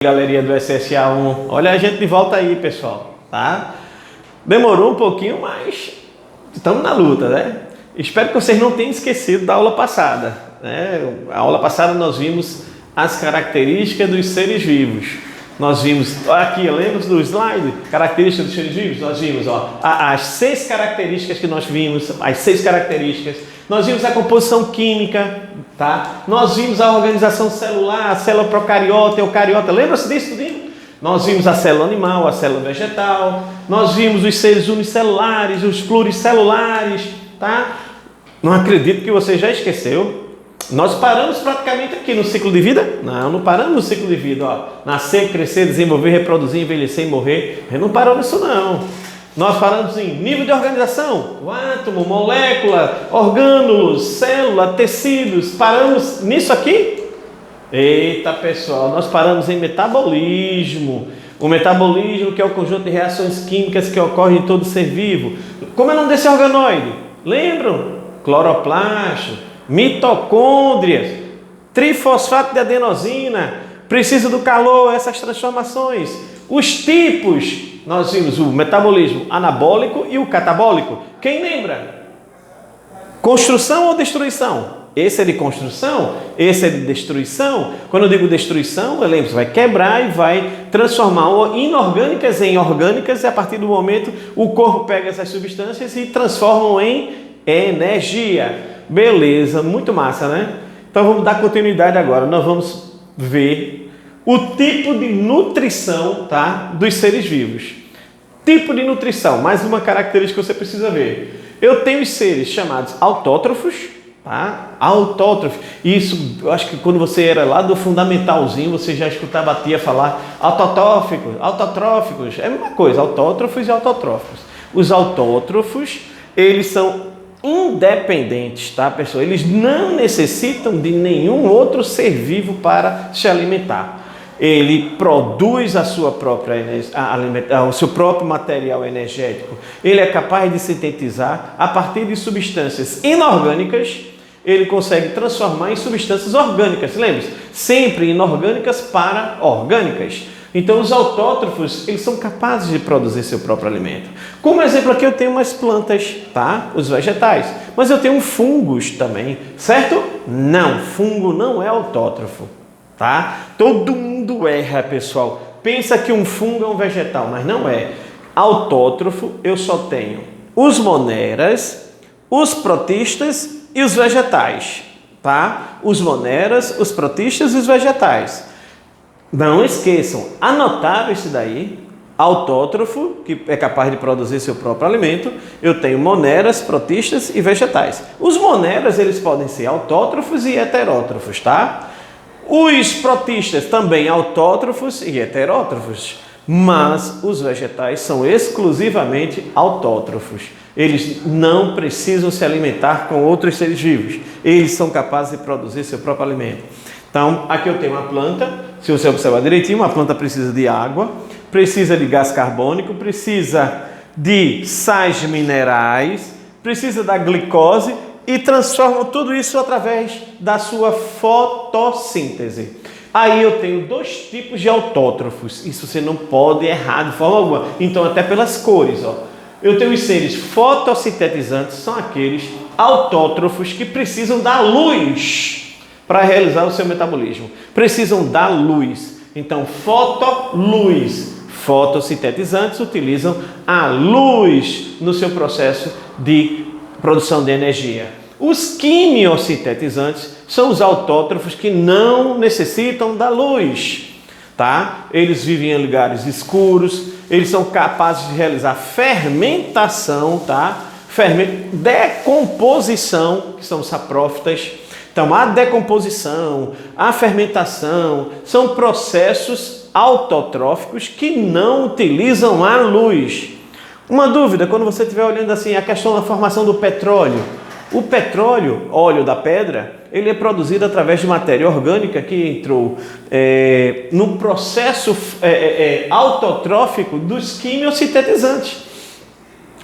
Galeria do SSA1, olha a gente de volta aí, pessoal, tá? Demorou um pouquinho, mas estamos na luta, né? Espero que vocês não tenham esquecido da aula passada, né? A aula passada nós vimos as características dos seres vivos. Nós vimos, aqui, lembra do slide? Características dos seres vivos? Nós vimos, as 6 características que nós vimos, as 6 características. Nós vimos a composição química, tá? Nós vimos a organização celular, a célula procariota, eucariota. Lembra-se disso tudinho? Nós vimos a célula animal, a célula vegetal. Nós vimos os seres unicelulares, os pluricelulares, tá? Não acredito que você já esqueceu. Nós paramos praticamente aqui no ciclo de vida? Não paramos no ciclo de vida. Nascer, crescer, desenvolver, reproduzir, envelhecer e morrer. A gente não parou nisso não. Nós paramos em nível de organização, o átomo, molécula, orgânulos, célula, tecidos. Paramos nisso aqui? Eita, pessoal, nós paramos em metabolismo. O metabolismo, que é o conjunto de reações químicas que ocorrem em todo ser vivo. Como é o nome desse organoide? Lembram? Cloroplasto, mitocôndrias, trifosfato de adenosina. Precisa do calor, essas transformações. Os tipos. Nós vimos o metabolismo anabólico e o catabólico. Quem lembra? Construção ou destruição? Esse é de construção, esse é de destruição. Quando eu digo destruição, eu lembro, você vai quebrar e vai transformar inorgânicas em orgânicas, e a partir do momento o corpo pega essas substâncias e transformam em energia. Beleza, muito massa, né? Então vamos dar continuidade agora. Nós vamos ver o tipo de nutrição, tá, dos seres vivos. Tipo de nutrição, mais uma característica que você precisa ver. Eu tenho os seres chamados autótrofos, tá? Autótrofos. Isso, eu acho que quando você era lá do fundamentalzinho, você já escutava a tia falar autotróficos, autotróficos. É a mesma coisa, autótrofos e autotróficos. Os autótrofos, eles são independentes, tá, pessoal? Eles não necessitam de nenhum outro ser vivo para se alimentar. Ele produz a sua própria o seu próprio material energético. Ele é capaz de sintetizar a partir de substâncias inorgânicas. Ele consegue transformar em substâncias orgânicas. Lembre-se, sempre inorgânicas para orgânicas. Então, os autótrofos, eles são capazes de produzir seu próprio alimento. Como exemplo aqui eu tenho umas plantas, tá? Os vegetais. Mas eu tenho fungos também, certo? Não, fungo não é autótrofo, tá? Todo mundo erra, pessoal. Pensa que um fungo é um vegetal, mas não é. Autótrofo eu só tenho os moneras, os protistas e os vegetais, tá? Os moneras, os protistas e os vegetais. Não esqueçam, anotaram isso daí. Autótrofo, que é capaz de produzir seu próprio alimento. Eu tenho moneras, protistas e vegetais. Os moneras, eles podem ser autótrofos e heterótrofos, tá? Os protistas também autótrofos e heterótrofos. Mas os vegetais são exclusivamente autótrofos. Eles não precisam se alimentar com outros seres vivos. Eles são capazes de produzir seu próprio alimento. Então, aqui eu tenho uma planta. Se você observar direitinho, uma planta precisa de água, precisa de gás carbônico, precisa de sais minerais, precisa da glicose e transforma tudo isso através da sua fotossíntese. Aí eu tenho 2 tipos de autótrofos. Isso você não pode errar de forma alguma. Então, até pelas cores, eu tenho os seres fotossintetizantes, são aqueles autótrofos que precisam da luz para realizar o seu metabolismo. Precisam da luz. Então, fotoluz. Fotossintetizantes utilizam a luz no seu processo de produção de energia. Os quimiosintetizantes são os autótrofos que não necessitam da luz, tá? Eles vivem em lugares escuros, eles são capazes de realizar fermentação, tá? Decomposição, que são os saprófitas. Então, a decomposição, a fermentação são processos autotróficos que não utilizam a luz. Uma dúvida, quando você estiver olhando assim, a questão da formação do petróleo. O petróleo, óleo da pedra, ele é produzido através de matéria orgânica que entrou no processo autotrófico dos quimiosintetizantes.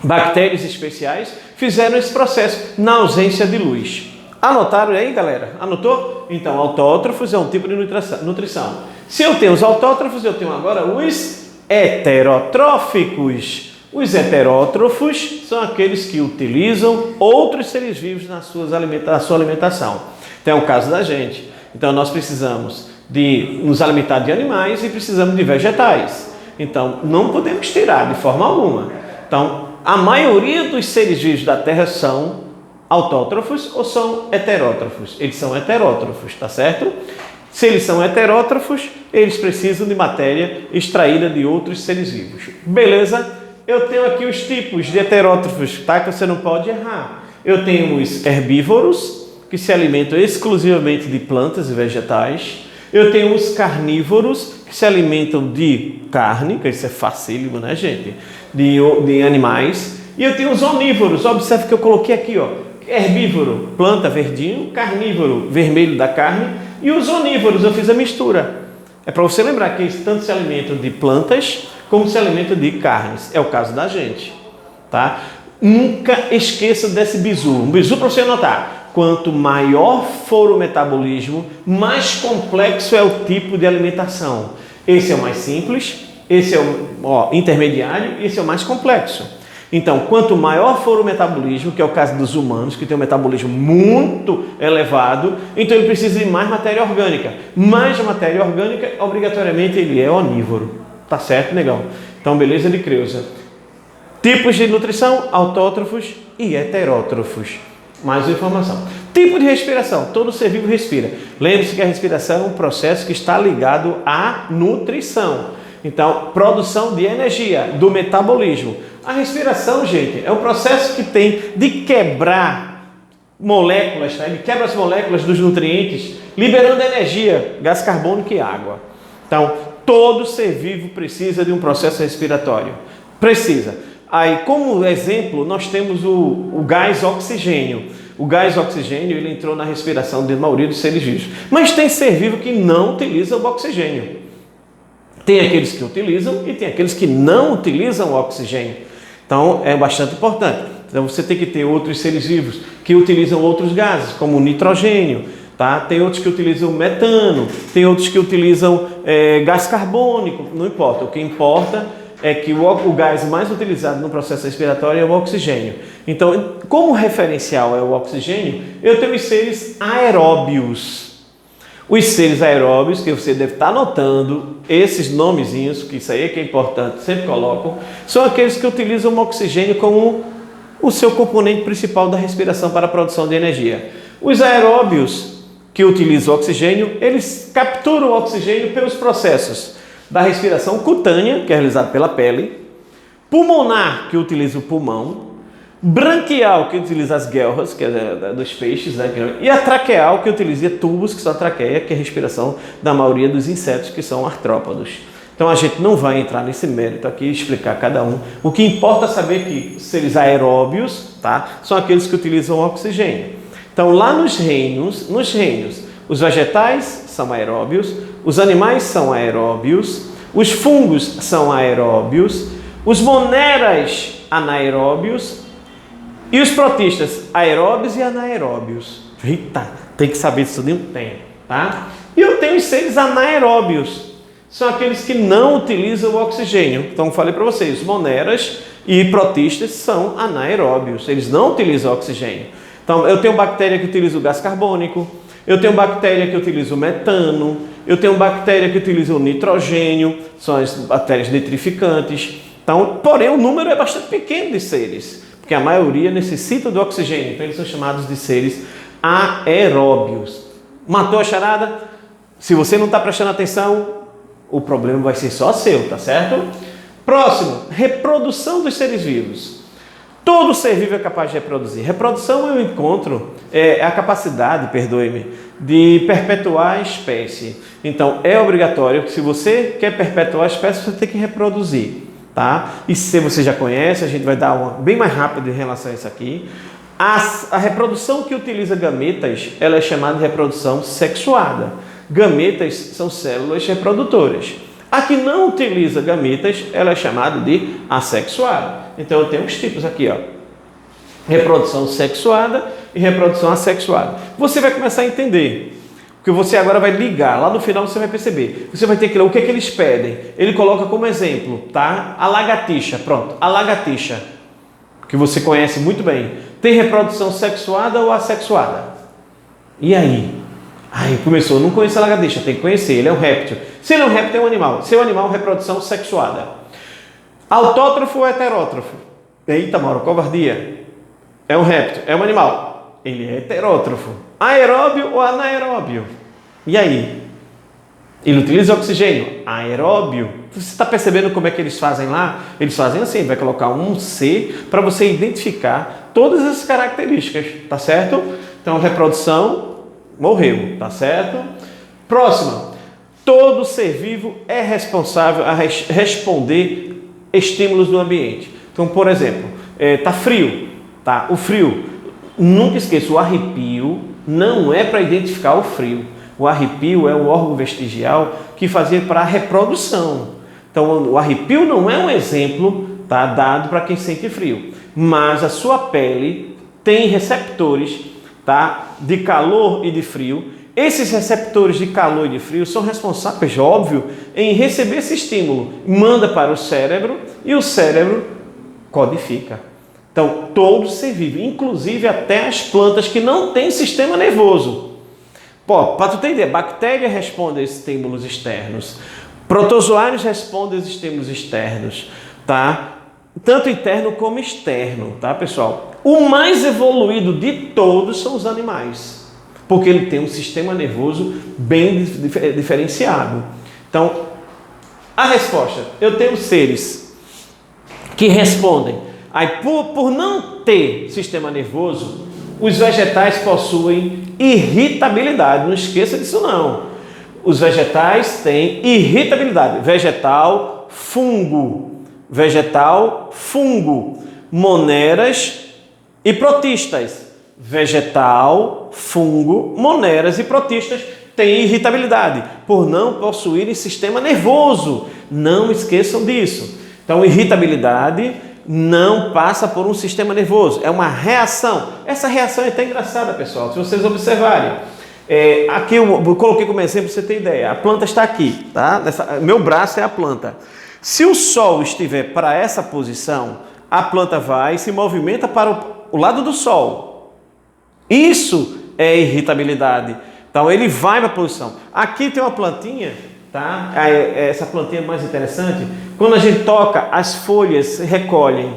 Bactérias especiais fizeram esse processo na ausência de luz. Anotaram aí, galera? Anotou? Então, autótrofos é um tipo de nutrição. Se eu tenho os autótrofos, eu tenho agora os heterotróficos. Os heterótrofos são aqueles que utilizam outros seres vivos na sua alimentação. Então é o caso da gente. Então nós precisamos de nos alimentar de animais e precisamos de vegetais. Então não podemos tirar de forma alguma. Então a maioria dos seres vivos da Terra são autótrofos ou são heterótrofos? Eles são heterótrofos, tá certo? Se eles são heterótrofos, eles precisam de matéria extraída de outros seres vivos. Beleza? Eu tenho aqui os tipos de heterótrofos, tá? Que você não pode errar. Eu tenho os herbívoros, que se alimentam exclusivamente de plantas e vegetais. Eu tenho os carnívoros, que se alimentam de carne, que isso é facílimo, né, gente? De animais. E eu tenho os onívoros. Observe que eu coloquei aqui, ó. Herbívoro, planta verdinho, carnívoro, vermelho da carne. E os onívoros, eu fiz a mistura. É para você lembrar que eles tanto se alimentam de plantas como se alimentam de carnes. É o caso da gente, tá? Nunca esqueça desse bizu. Um bizu para você anotar. Quanto maior for o metabolismo, mais complexo é o tipo de alimentação. Esse é o mais simples, esse é o intermediário e esse é o mais complexo. Então, quanto maior for o metabolismo, que é o caso dos humanos, que tem um metabolismo muito elevado, então ele precisa de mais matéria orgânica. Mais matéria orgânica, obrigatoriamente, ele é onívoro. Tá certo, negão? Então, beleza de Creuza. Tipos de nutrição, autótrofos e heterótrofos. Mais uma informação. Tipo de respiração. Todo ser vivo respira. Lembre-se que a respiração é um processo que está ligado à nutrição. Então, produção de energia, do metabolismo. A respiração, gente, é um processo que tem de quebrar moléculas, tá? Ele quebra as moléculas dos nutrientes, liberando energia, gás carbônico e água. Então, todo ser vivo precisa de um processo respiratório. Precisa. Aí, como exemplo, nós temos o gás oxigênio. O gás oxigênio, ele entrou na respiração da maioria dos seres vivos. Mas tem ser vivo que não utiliza o oxigênio. Tem aqueles que utilizam e tem aqueles que não utilizam o oxigênio. Então, é bastante importante. Então, você tem que ter outros seres vivos que utilizam outros gases, como o nitrogênio, tá? Tem outros que utilizam metano, tem outros que utilizam gás carbônico, não importa. O que importa é que o gás mais utilizado no processo respiratório é o oxigênio. Então, como referencial é o oxigênio, eu tenho os seres aeróbios. Os seres aeróbios, que você deve estar anotando, esses nomezinhos, que isso aí é que é importante, sempre colocam, são aqueles que utilizam o oxigênio como o seu componente principal da respiração para a produção de energia. Os aeróbios, que utilizam o oxigênio, eles capturam o oxigênio pelos processos da respiração cutânea, que é realizada pela pele, pulmonar, que utiliza o pulmão, branquial, que utiliza as guelras, que é dos peixes, né? E a traqueal, que utiliza tubos, que são a traqueia, que é a respiração da maioria dos insetos, que são artrópodos. Então a gente não vai entrar nesse mérito aqui e explicar cada um. O que importa é saber que seres aeróbios, tá, são aqueles que utilizam oxigênio. Então lá nos reinos, os vegetais são aeróbios, os animais são aeróbios, os fungos são aeróbios, os moneras anaeróbios, e os protistas, aeróbios e anaeróbios. Eita, tem que saber disso de um tempo, tá? E eu tenho os seres anaeróbios. São aqueles que não utilizam o oxigênio. Então, falei para vocês, moneras e protistas são anaeróbios. Eles não utilizam o oxigênio. Então, eu tenho bactéria que utiliza o gás carbônico. Eu tenho bactéria que utiliza o metano. Eu tenho bactéria que utiliza o nitrogênio. São as bactérias nitrificantes. Então, porém, o número é bastante pequeno de seres, porque a maioria necessita do oxigênio, então eles são chamados de seres aeróbios. Matou a charada? Se você não está prestando atenção, o problema vai ser só seu, tá certo? Próximo, reprodução dos seres vivos. Todo ser vivo é capaz de reproduzir. Reprodução é o encontro, é a capacidade, perdoe-me, de perpetuar a espécie. Então, é obrigatório que se você quer perpetuar a espécie, você tem que reproduzir. Tá? E se você já conhece, a gente vai dar uma bem mais rápido em relação a isso aqui. A reprodução que utiliza gametas, ela é chamada de reprodução sexuada. Gametas são células reprodutoras. A que não utiliza gametas, ela é chamada de assexuada. Então eu tenho os tipos aqui, ó. Reprodução sexuada e reprodução assexuada. Você vai começar a entender Porque você agora vai ligar, lá no final você vai perceber. Você vai ter que ler o que é que eles pedem. Ele coloca como exemplo, tá? A lagartixa, pronto. A lagartixa, que você conhece muito bem, tem reprodução sexuada ou assexuada? E aí? Aí começou, não conheço a lagartixa, tem que conhecer, ele é um réptil. Se ele é um réptil, é um animal. Se é um animal, reprodução sexuada. Autótrofo ou heterótrofo? Eita, Mauro, covardia. É um réptil, é um animal. Ele é heterótrofo. Aeróbio ou anaeróbio? E aí? Ele utiliza oxigênio? Aeróbio. Você está percebendo como é que eles fazem lá? Eles fazem assim, vai colocar um C para você identificar todas as características, tá certo? Então, reprodução, morreu, tá certo? Próxima. Todo ser vivo é responsável a responder estímulos do ambiente. Então, por exemplo, tá frio, tá? O frio, nunca esqueça, o arrepio não é para identificar o frio. O arrepio é um órgão vestigial que fazia para a reprodução. Então, o arrepio não é um exemplo, tá, dado para quem sente frio, mas a sua pele tem receptores, tá, de calor e de frio. Esses receptores de calor e de frio são responsáveis, óbvio, em receber esse estímulo, manda para o cérebro e o cérebro codifica. Então, todo ser vivo, inclusive até as plantas que não têm sistema nervoso. Pô, para tu ter ideia, bactéria responde a estímulos externos, protozoários respondem a estímulos externos, tá? Tanto interno como externo, tá, pessoal? O mais evoluído de todos são os animais, porque ele tem um sistema nervoso bem diferenciado. Então, a resposta, eu tenho seres que respondem. Aí, por não ter sistema nervoso, os vegetais possuem irritabilidade. Não esqueça disso não. Os vegetais têm irritabilidade. Vegetal, fungo. Vegetal, fungo. Moneras e protistas. Vegetal, fungo, moneras e protistas têm irritabilidade por não possuírem sistema nervoso. Não esqueçam disso. Então, irritabilidade não passa por um sistema nervoso, é uma reação. Essa reação é até engraçada, pessoal, se vocês observarem. Aqui eu coloquei como exemplo, para você ter ideia. A planta está aqui, tá? Meu braço é a planta. Se o sol estiver para essa posição, a planta vai e se movimenta para o lado do sol. Isso é irritabilidade. Então ele vai para a posição. Aqui tem uma plantinha, tá? Essa plantinha é mais interessante. Quando a gente toca, as folhas se recolhem,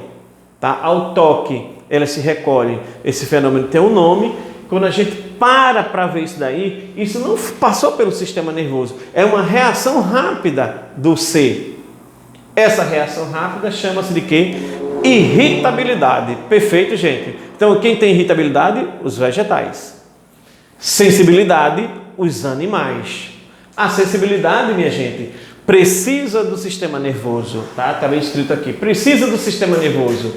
tá? Ao toque, elas se recolhem. Esse fenômeno tem um nome. Quando a gente para ver isso daí, isso não passou pelo sistema nervoso. É uma reação rápida do ser. Essa reação rápida chama-se de quê? Irritabilidade. Perfeito, gente? Então, quem tem irritabilidade? Os vegetais. Sensibilidade? Os animais. A sensibilidade, minha gente, precisa do sistema nervoso, tá? Está bem escrito aqui. Precisa do sistema nervoso.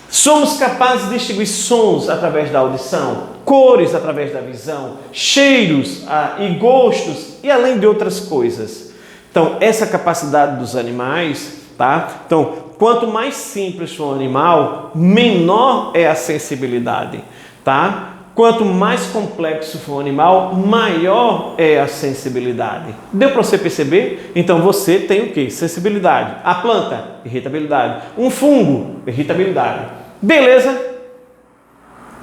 Somos capazes de distinguir sons através da audição, cores através da visão, cheiros e gostos e além de outras coisas. Então, essa capacidade dos animais, tá? Então, quanto mais simples for o animal, menor é a sensibilidade, tá? Quanto mais complexo for o animal, maior é a sensibilidade. Deu para você perceber? Então você tem o quê? Sensibilidade. A planta, irritabilidade. Um fungo, irritabilidade. Beleza?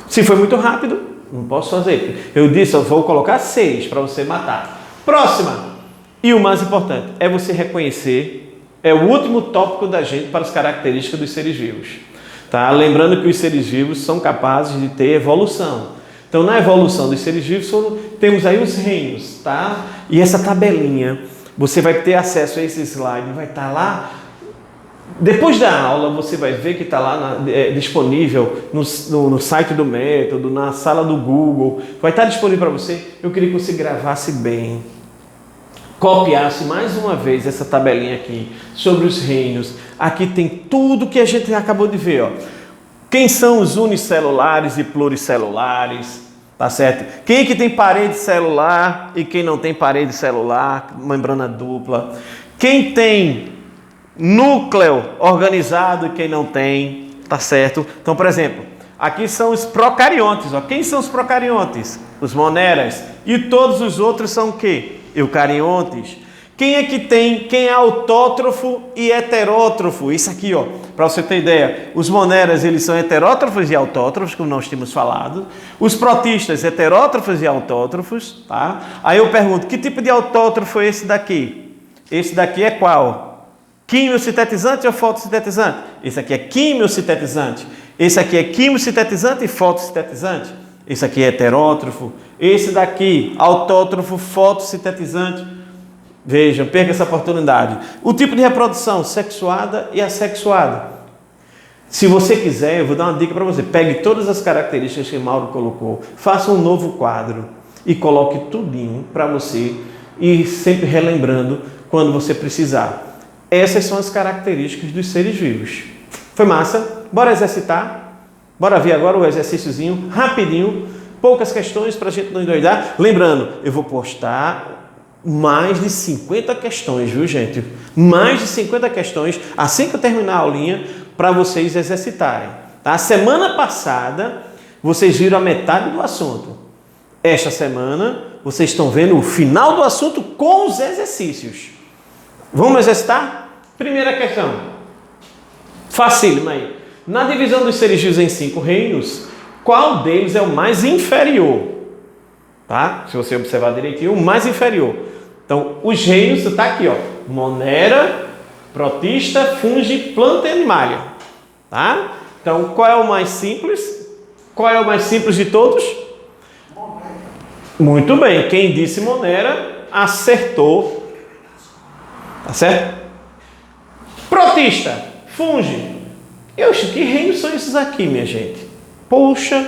Se foi muito rápido, não posso fazer. Eu disse, eu vou colocar 6 para você matar. Próxima. E o mais importante é você reconhecer, é o último tópico da gente para as características dos seres vivos. Tá? Lembrando que os seres vivos são capazes de ter evolução. Então, na evolução dos seres vivos, temos aí os reinos, tá? E essa tabelinha, você vai ter acesso a esse slide, vai estar lá. Depois da aula, você vai ver que está lá disponível no site do Método, na sala do Google. Vai estar disponível para você. Eu queria que você gravasse bem, copiasse mais uma vez essa tabelinha aqui sobre os reinos. Aqui tem tudo que a gente acabou de ver, ó. Quem são os unicelulares e pluricelulares, tá certo? Quem é que tem parede celular e quem não tem parede celular, membrana dupla. Quem tem núcleo organizado e quem não tem, tá certo? Então, por exemplo, Aqui são os procariontes. Ó. Quem são os procariontes? Os moneras. E todos os outros são o quê? Eucariontes. Quem é autótrofo e heterótrofo? Isso aqui, ó, para você ter ideia. Os moneras, eles são heterótrofos e autótrofos, como nós tínhamos falado. Os protistas, heterótrofos e autótrofos, tá? Aí eu pergunto, que tipo de autótrofo é esse daqui? Esse daqui é qual? Quimiosintetizante ou fotossintetizante? Esse aqui é quimiosintetizante. Esse aqui é quimiosintetizante e fotossintetizante. Esse aqui é heterótrofo. Esse daqui, autótrofo, fotossintetizante. Vejam, perca essa oportunidade. O tipo de reprodução, sexuada e assexuada. Se você quiser, eu vou dar uma dica para você. Pegue todas as características que Mauro colocou, faça um novo quadro e coloque tudinho para você ir sempre relembrando quando você precisar. Essas são as características dos seres vivos. Foi massa? Bora exercitar? Bora ver agora o exercíciozinho, rapidinho, poucas questões para a gente não endoidar. Lembrando, eu vou postar mais de 50 questões, viu, gente? Mais de 50 questões, assim que eu terminar a aulinha, para vocês exercitarem. Tá? Semana passada, vocês viram a metade do assunto. Esta semana, vocês estão vendo o final do assunto com os exercícios. Vamos exercitar? Primeira questão. Facílima aí. Na divisão dos seres vivos em 5 reinos, qual deles é o mais inferior? Tá? Se você observar direitinho, o mais inferior. Então, os reinos, está aqui, ó. Monera, protista, fungi, planta e animalia. Tá? Então, qual é o mais simples? Qual é o mais simples de todos? Muito bem. Quem disse Monera, acertou. Tá certo? Protista, fungi. Oxe, que reinos são esses aqui, minha gente? Poxa,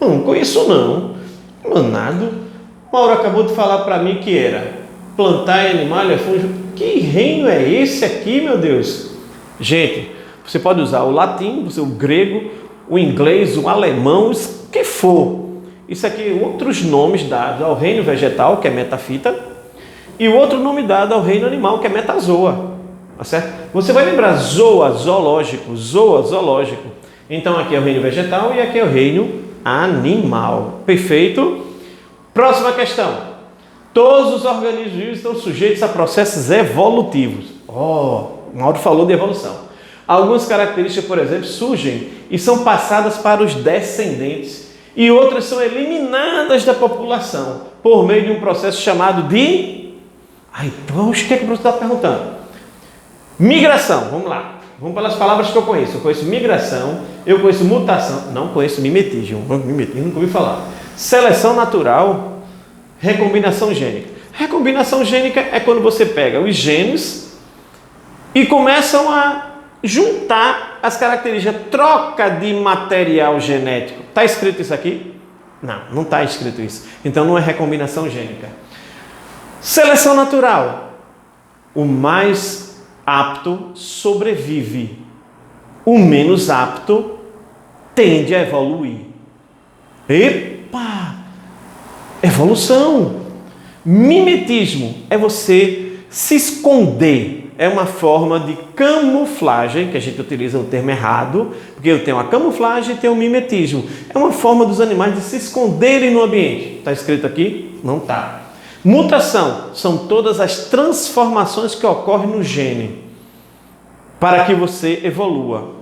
não conheço não. Manado. Mauro acabou de falar para mim que era plantar e animalia, fungi. Que reino é esse aqui, meu Deus? Gente, você pode usar o latim, o grego, o inglês, o alemão, o que for. Isso aqui, outros nomes dados ao reino vegetal, que é metafita, e o outro nome dado ao reino animal, que é metazoa. Tá certo? Você vai lembrar zoa, zoológico, zoa, zoológico. Então aqui é o reino vegetal e aqui é o reino animal. Perfeito? Próxima questão. Todos os organismos vivos estão sujeitos a processos evolutivos. O Mauro falou de evolução. Algumas características, por exemplo, surgem e são passadas para os descendentes. E outras são eliminadas da população por meio de um processo chamado de... o que é que o professor está perguntando? Migração, vamos lá. Vamos pelas palavras que eu conheço. Eu conheço migração, eu conheço mutação, não conheço mimetismo. Mimetismo, nunca ouvi falar. Seleção natural, recombinação gênica. Recombinação gênica é quando você pega os genes e começam a juntar as características, troca de material genético. Está escrito isso aqui? Não, não está escrito isso. Então não é recombinação gênica. Seleção natural. O mais apto sobrevive. O menos apto tende a evoluir. Epa! Evolução. Mimetismo é você se esconder. É uma forma de camuflagem, que a gente utiliza o termo errado, porque eu tenho a camuflagem e tenho o mimetismo. É uma forma dos animais de se esconderem no ambiente. Está escrito aqui? Não está. Mutação são todas as transformações que ocorrem no gene para que você evolua.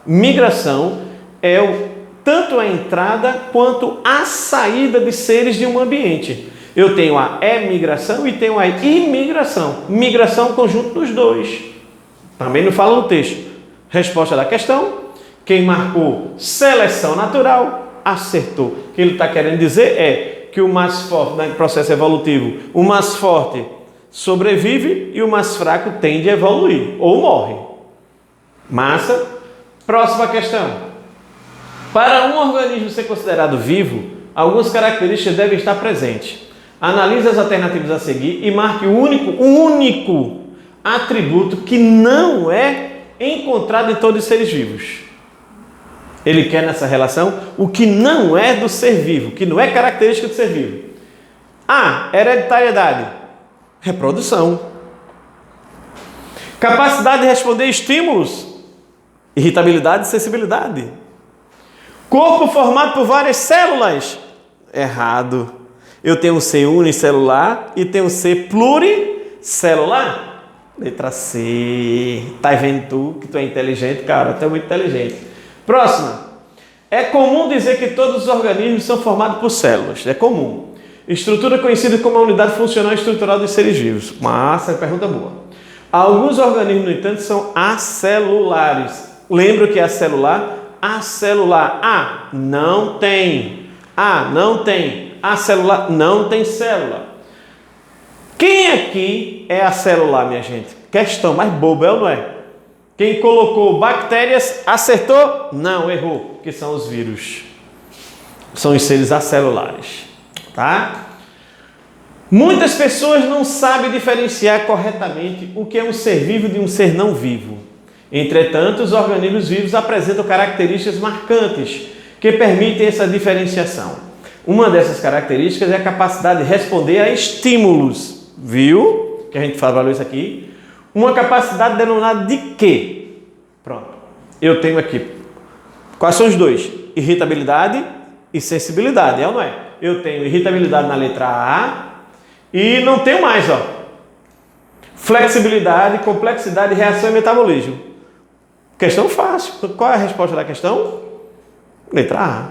Migração é tanto a entrada quanto a saída de seres de um ambiente. Eu tenho a emigração e tenho a imigração. Migração é um conjunto dos dois. Também não fala no texto. Resposta da questão. Quem marcou seleção natural, acertou. O que ele está querendo dizer é que o mais forte, no processo evolutivo, o mais forte sobrevive e o mais fraco tende a evoluir ou morre. Massa. Próxima questão. Para um organismo ser considerado vivo, algumas características devem estar presentes. Analise as alternativas a seguir e marque o único atributo que não é encontrado em todos os seres vivos. Ele quer nessa relação o que não é do ser vivo, que não é característica do ser vivo. Hereditariedade, reprodução. Capacidade de responder estímulos, irritabilidade e sensibilidade. Corpo formado por várias células. Errado. Eu tenho um ser unicelular e tenho um ser pluricelular. Letra C. Tá vendo tu que tu é inteligente, cara? Tu é muito inteligente. Próxima. É comum dizer que todos os organismos são formados por células. É comum. Estrutura conhecida como a unidade funcional e estrutural dos seres vivos. Massa, pergunta boa. Alguns organismos, no entanto, são acelulares. Lembra o que é acelular? Acelular. A, não tem. A, não tem. Acelular, não tem célula. Quem aqui é acelular, minha gente? Questão mais boba, é ou não é? Quem colocou bactérias acertou? Não, errou, porque são os vírus. São os seres acelulares, tá? Muitas pessoas não sabem diferenciar corretamente o que é um ser vivo de um ser não vivo. Entretanto, os organismos vivos apresentam características marcantes que permitem essa diferenciação. Uma dessas características é a capacidade de responder a estímulos. Viu? Que a gente falou isso aqui. Uma capacidade denominada de quê? Pronto. Eu tenho aqui. Quais são os dois? Irritabilidade e sensibilidade, é ou não é? Eu tenho irritabilidade na letra A e não tenho mais, ó. Flexibilidade, complexidade, reação e metabolismo. Questão fácil. Qual é a resposta da questão? Letra A.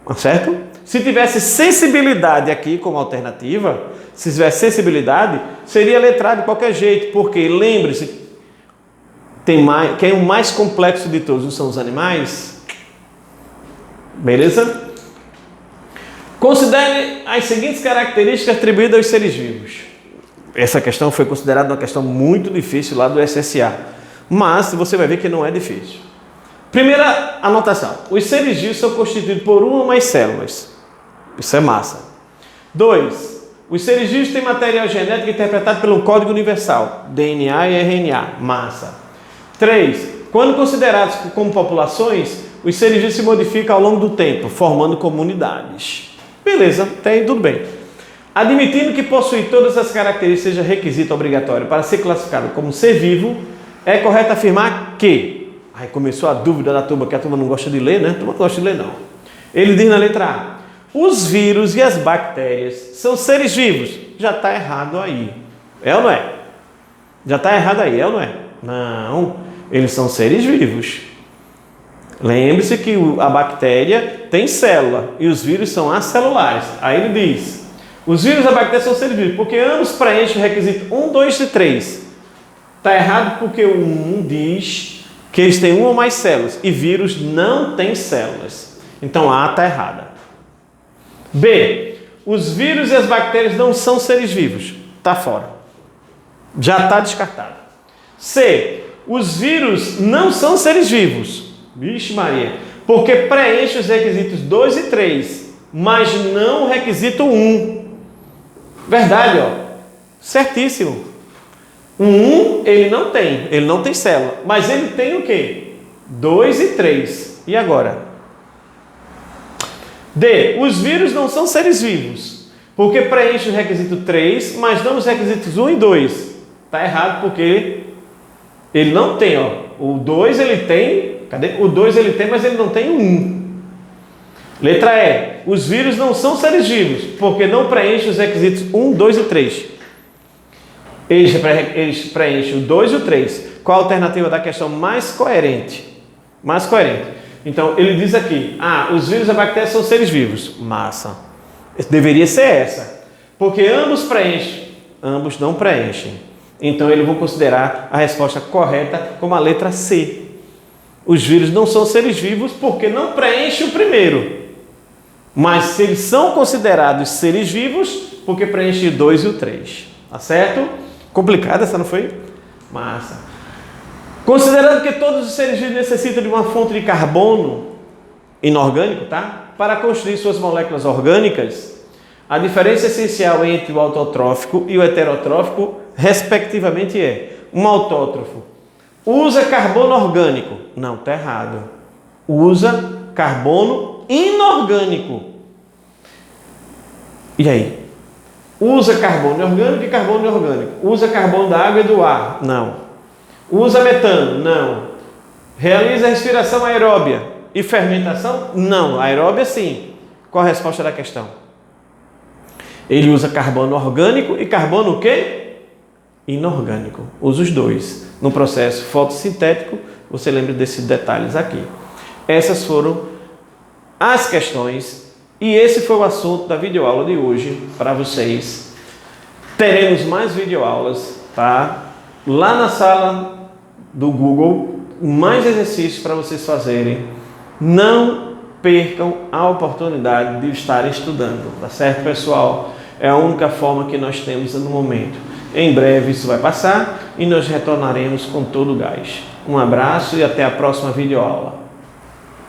Tá certo? Se tivesse sensibilidade aqui como alternativa, se tivesse sensibilidade, seria letra A de qualquer jeito, porque lembre-se, quem é o mais complexo de todos, não são os animais? Beleza? Considere as seguintes características atribuídas aos seres vivos. Essa questão foi considerada uma questão muito difícil lá do SSA, mas você vai ver que não é difícil. Primeira anotação: os seres vivos são constituídos por uma ou mais células. Isso é massa. 2. Os seres vivos têm material genético interpretado pelo código universal, DNA e RNA. Massa. 3. Quando considerados como populações, os seres vivos se modificam ao longo do tempo, formando comunidades. Beleza, tem tudo bem. Admitindo que possuir todas as características seja requisito obrigatório para ser classificado como ser vivo, é correto afirmar que... Aí começou a dúvida da turma, que a turma não gosta de ler, né? A turma não gosta de ler, não. Ele diz na letra A: os vírus e as bactérias são seres vivos. Já está errado aí. É ou não é? Já está errado aí, é ou não é? Não, eles são seres vivos. Lembre-se que a bactéria tem célula e os vírus são acelulares. Aí ele diz: os vírus e a bactéria são seres vivos, porque ambos preenchem o requisito 1, 2 e 3. Está errado porque o 1 diz que eles têm uma ou mais células e vírus não tem células. Então A está errada. B. Os vírus e as bactérias não são seres vivos. Está fora. Já está descartado. C. Os vírus não são seres vivos. Vixe Maria. Porque preenche os requisitos 2 e 3, mas não o requisito 1. Verdade, ó. Certíssimo. O 1 ele não tem célula, mas ele tem o quê? 2 e 3. E agora? D. Os vírus não são seres vivos, porque preenche o requisito 3, mas não os requisitos 1 e 2. Está errado porque ele não tem, ó. O 2 ele tem, cadê? O 2 ele tem, mas ele não tem o 1. Letra E. Os vírus não são seres vivos, porque não preenche os requisitos 1, 2 e 3. Eles preenchem o 2 e o 3. Qual a alternativa da questão mais coerente? Mais coerente. Então, ele diz aqui: os vírus e a bactéria são seres vivos. Massa. Deveria ser essa. Porque ambos preenchem, ambos não preenchem. Então, eles vão considerar a resposta correta como a letra C. Os vírus não são seres vivos porque não preenchem o primeiro. Mas se eles são considerados seres vivos porque preenchem o 2 e o 3. Tá certo? Complicada essa, não foi? Massa. Considerando que todos os seres vivos necessitam de uma fonte de carbono inorgânico, tá? Para construir suas moléculas orgânicas, a diferença essencial entre o autotrófico e o heterotrófico, respectivamente, é: um autótrofo usa carbono orgânico. Não, está errado. Usa carbono inorgânico. E aí? Usa carbono orgânico e carbono inorgânico. Usa carbono da água e do ar. Não. Usa metano. Não. Realiza respiração aeróbia. e fermentação? Não. Aeróbia, sim. Qual a resposta da questão? Ele usa carbono orgânico e carbono o quê? Inorgânico. Usa os dois. No processo fotossintético, você lembra desses detalhes aqui. Essas foram as questões e esse foi o assunto da videoaula de hoje para vocês. Teremos mais videoaulas, tá? Lá na sala do Google, mais exercícios para vocês fazerem. Não percam a oportunidade de estar estudando, tá certo, pessoal? É a única forma que nós temos no momento. Em breve isso vai passar e nós retornaremos com todo o gás. Um abraço e até a próxima videoaula.